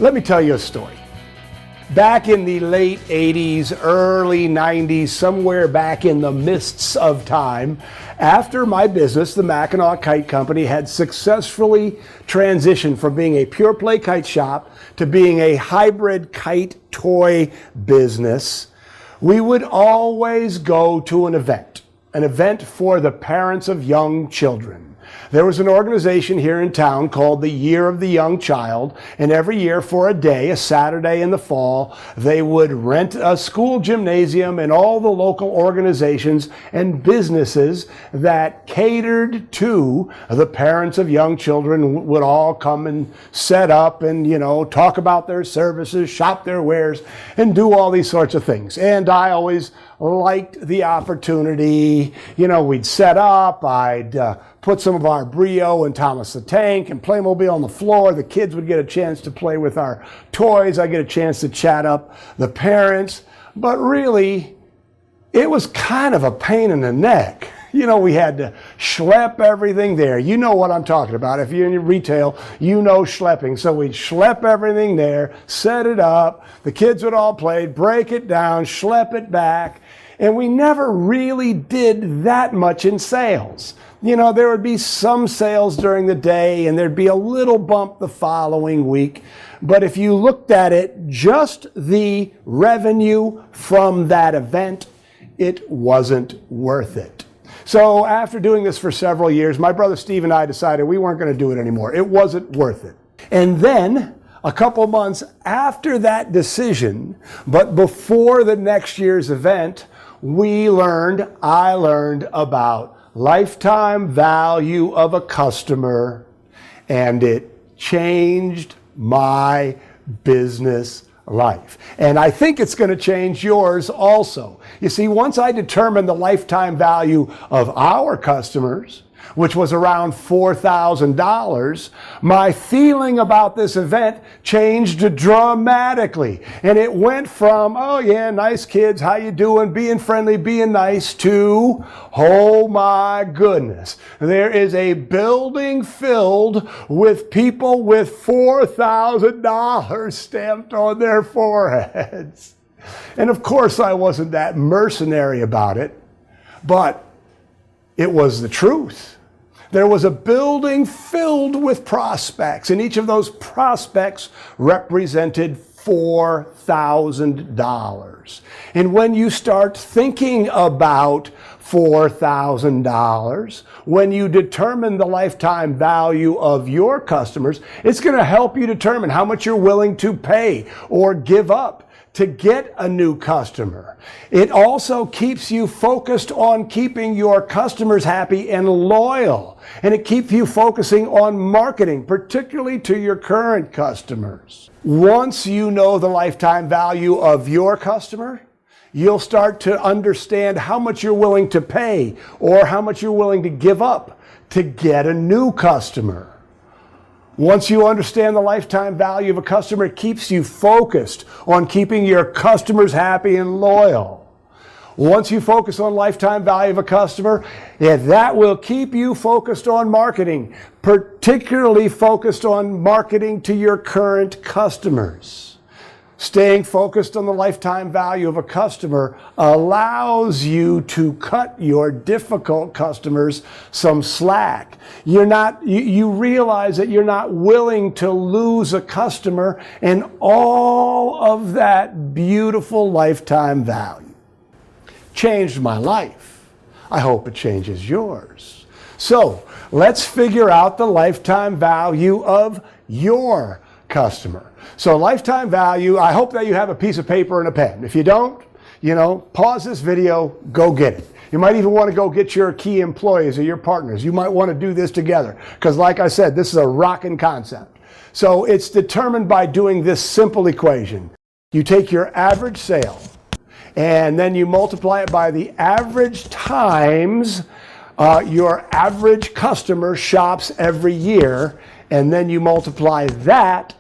Let me tell you a story. Back in the late 80s, early 90s, somewhere back in the mists of time, after my business, the Mackinac Kite Company, had successfully transitioned from being a pure play kite shop to being a hybrid kite toy business, we would always go to an event for the parents of young children. There was an organization here in town called the Year of the Young Child, and every year for a day, a Saturday in the fall, they would rent a school gymnasium, and all the local organizations and businesses that catered to the parents of young children would all come and set up and, talk about their services, shop their wares, and do all these sorts of things. And I always liked the opportunity. We'd set up, I'd put some of our Brio and Thomas the Tank and Playmobil on the floor. The kids would get a chance to play with our toys. I get a chance to chat up the parents. But really, it was kind of a pain in the neck. We had to schlep everything there. You know what I'm talking about. If you're in retail, you know schlepping. So we'd schlep everything there, set it up. The kids would all play, break it down, schlep it back. And we never really did that much in sales. There would be some sales during the day and there'd be a little bump the following week. But if you looked at it, just the revenue from that event, it wasn't worth it. So after doing this for several years, my brother Steve and I decided we weren't going to do it anymore. It wasn't worth it. And then a couple months after that decision, but before the next year's event, I learned about lifetime value of a customer, and it changed my business life. And I think it's going to change yours also. You see, once I determined the lifetime value of our customers, which was around $4,000, my feeling about this event changed dramatically. And it went from, oh yeah, nice kids, how you doing, being friendly, being nice, to, oh my goodness, there is a building filled with people with $4,000 stamped on their foreheads. And of course I wasn't that mercenary about it, but it was the truth. There was a building filled with prospects, and each of those prospects represented $4,000. And when you start thinking about $4,000, when you determine the lifetime value of your customers, it's going to help you determine how much you're willing to pay or give up to get a new customer. It also keeps you focused on keeping your customers happy and loyal. And it keeps you focusing on marketing, particularly to your current customers. Once you know the lifetime value of your customer, you'll start to understand how much you're willing to pay or how much you're willing to give up to get a new customer. Once you understand the lifetime value of a customer, it keeps you focused on keeping your customers happy and loyal. Once you focus on lifetime value of a customer, that will keep you focused on marketing, particularly focused on marketing to your current customers. Staying focused on the lifetime value of a customer allows you to cut your difficult customers some slack. You realize that you're not willing to lose a customer and all of that beautiful lifetime value. Changed my life. I hope it changes yours. So let's figure out the lifetime value of your customer. So lifetime value, I hope that you have a piece of paper and a pen. If you don't, pause this video, go get it. You might even want to go get your key employees or your partners. You might want to do this together because, like I said, this is a rocking concept. So it's determined by doing this simple equation. You take your average sale and then you multiply it by the average times your average customer shops every year, and then you multiply that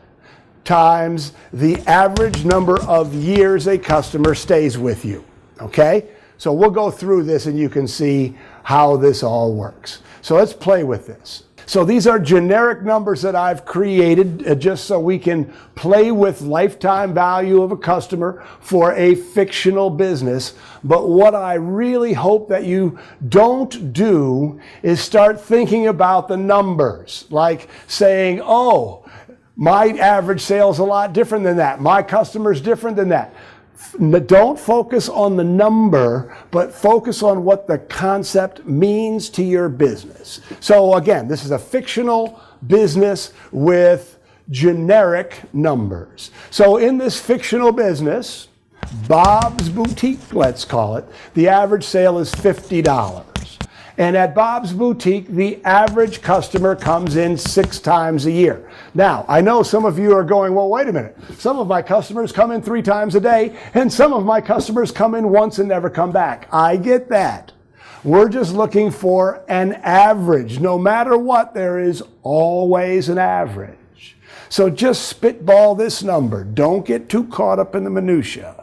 times the average number of years a customer stays with you. Okay? So we'll go through this and you can see how this all works. So let's play with this. So these are generic numbers that I've created just so we can play with lifetime value of a customer for a fictional business. But what I really hope that you don't do is start thinking about the numbers, like saying, oh, my average sale is a lot different than that. My customer's different than that. Don't focus on the number, but focus on what the concept means to your business. So again, this is a fictional business with generic numbers. So in this fictional business, Bob's Boutique, let's call it, the average sale is $50. And at Bob's Boutique, the average customer comes in 6 times a year. Now, I know some of you are going, well, wait a minute. Some of my customers come in 3 times a day, and some of my customers come in once and never come back. I get that. We're just looking for an average. No matter what, there is always an average. So just spitball this number. Don't get too caught up in the minutia.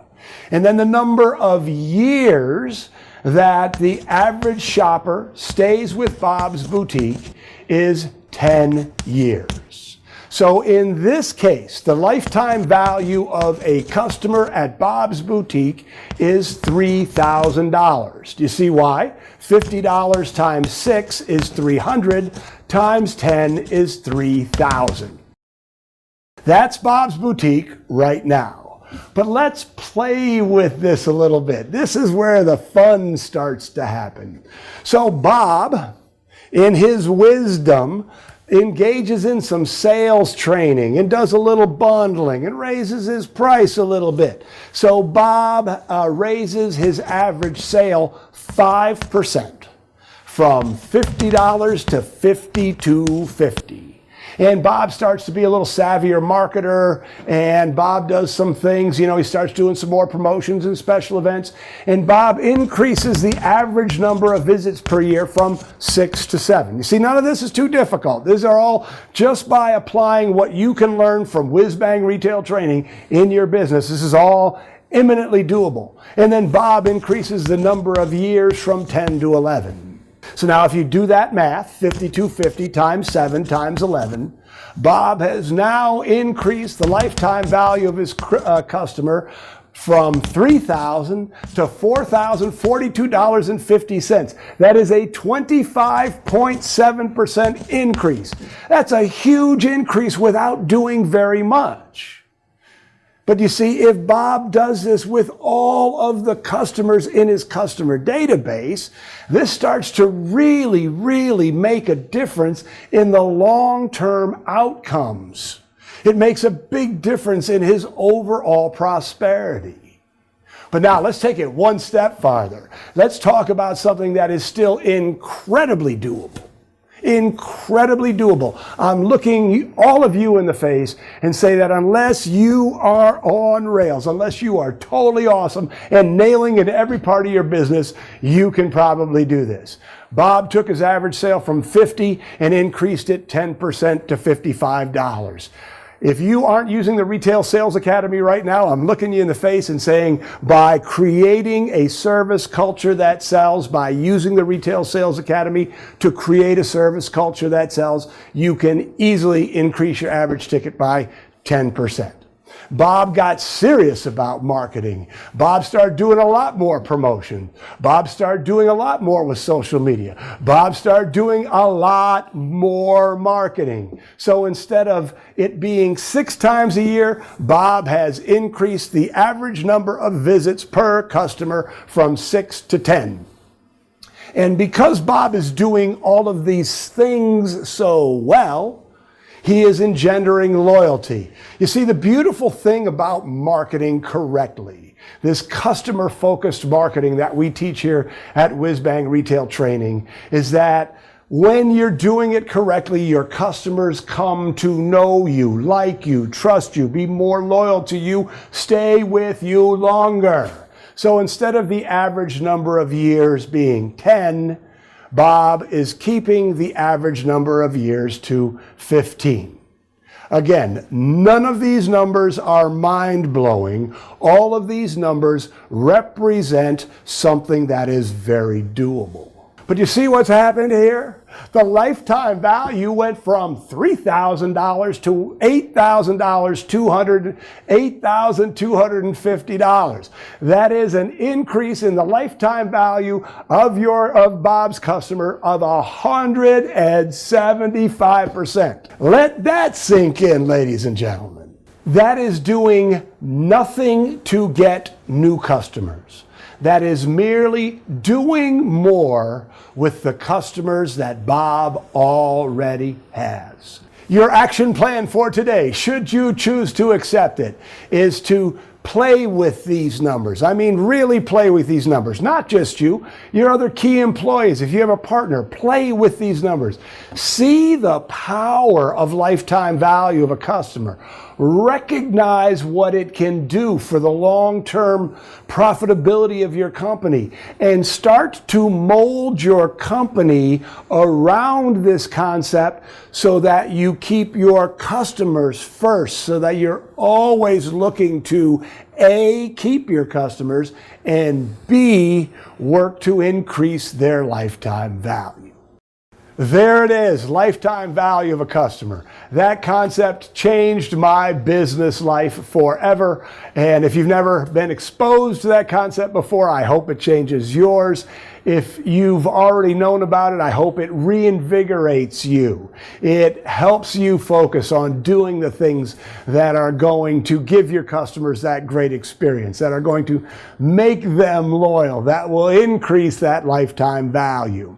And then the number of years that the average shopper stays with Bob's Boutique is 10 years. So in this case, the lifetime value of a customer at Bob's Boutique is $3,000. Do you see why? $50 times 6 is $300, times 10 is $3,000. That's Bob's Boutique right now. But let's play with this a little bit. This is where the fun starts to happen. So Bob, in his wisdom, engages in some sales training and does a little bundling and raises his price a little bit. So Bob raises his average sale 5% from $50 to $52.50. And Bob starts to be a little savvier marketer, and Bob does some things, he starts doing some more promotions and special events, and Bob increases the average number of visits per year from 6 to 7. You see, none of this is too difficult. These are all just by applying what you can learn from Whiz-Bang Retail Training in your business. This is all eminently doable. And then Bob increases the number of years from 10 to 11. So now if you do that math, 5250 times 7 times 11, Bob has now increased the lifetime value of his customer from $3,000 to $4,042.50. That is a 25.7% increase. That's a huge increase without doing very much. But you see, if Bob does this with all of the customers in his customer database, this starts to really, really make a difference in the long-term outcomes. It makes a big difference in his overall prosperity. But now let's take it one step farther. Let's talk about something that is still incredibly doable. Incredibly doable. I'm looking all of you in the face and say that unless you are on rails, unless you are totally awesome and nailing in every part of your business, you can probably do this. Bob took his average sale from $50 and increased it 10% to $55. If you aren't using the Retail Sales Academy right now, I'm looking you in the face and saying, by creating a service culture that sells, by using the Retail Sales Academy to create a service culture that sells, you can easily increase your average ticket by 10%. Bob got serious about marketing. Bob started doing a lot more promotion. Bob started doing a lot more with social media. Bob started doing a lot more marketing. So instead of it being 6 times a year, Bob has increased the average number of visits per customer from 6 to 10. And because Bob is doing all of these things so well, he is engendering loyalty. You see, the beautiful thing about marketing correctly, this customer-focused marketing that we teach here at Whiz-Bang Retail Training, is that when you're doing it correctly, your customers come to know you, like you, trust you, be more loyal to you, stay with you longer. So instead of the average number of years being 10, Bob is keeping the average number of years to 15. Again, none of these numbers are mind-blowing. All of these numbers represent something that is very doable. But you see what's happened here? The lifetime value went from $3,000 to $8,000, $8,250. That is an increase in the lifetime value of Bob's customer of 175%. Let that sink in, ladies and gentlemen. That is doing nothing to get new customers. That is merely doing more with the customers that Bob already has. Your action plan for today, should you choose to accept it, is to play with these numbers. I mean, really play with these numbers. Not just you, your other key employees. If you have a partner, play with these numbers. See the power of lifetime value of a customer. Recognize what it can do for the long-term profitability of your company, and start to mold your company around this concept so that you keep your customers first, so that you're always looking to A, keep your customers, and B, work to increase their lifetime value. There it is, lifetime value of a customer. That concept changed my business life forever. And if you've never been exposed to that concept before, I hope it changes yours. If you've already known about it, I hope it reinvigorates you. It helps you focus on doing the things that are going to give your customers that great experience, that are going to make them loyal, that will increase that lifetime value.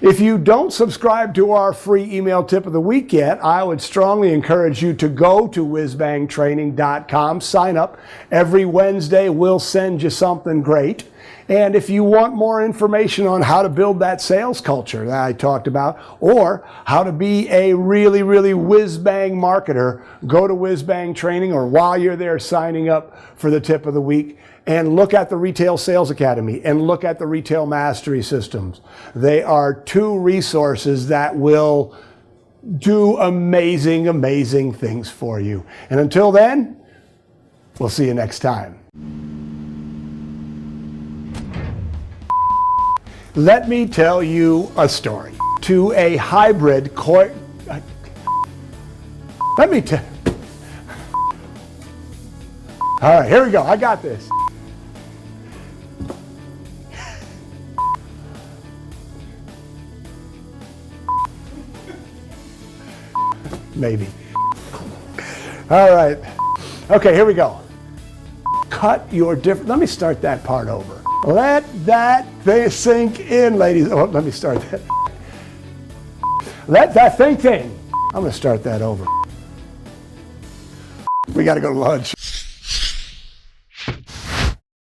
If you don't subscribe to our free email tip of the week yet, I would strongly encourage you to go to whizbangtraining.com, sign up. Every Wednesday, we'll send you something great. And if you want more information on how to build that sales culture that I talked about, or how to be a really, really whiz-bang marketer, go to Whizbang Training, or while you're there signing up for the tip of the week, and look at the Retail Sales Academy and look at the Retail Mastery Systems. They are two resources that will do amazing, amazing things for you. And until then, we'll see you next time. Let me tell you a story. To a hybrid Let me tell. All right, here we go. I got this. Maybe. All right. Okay, here we go. Cut your different. Let me start that part over. Let that thing sink in, ladies. Oh, let me start that. Let that thing. I'm going to start that over. We got to go to lunch.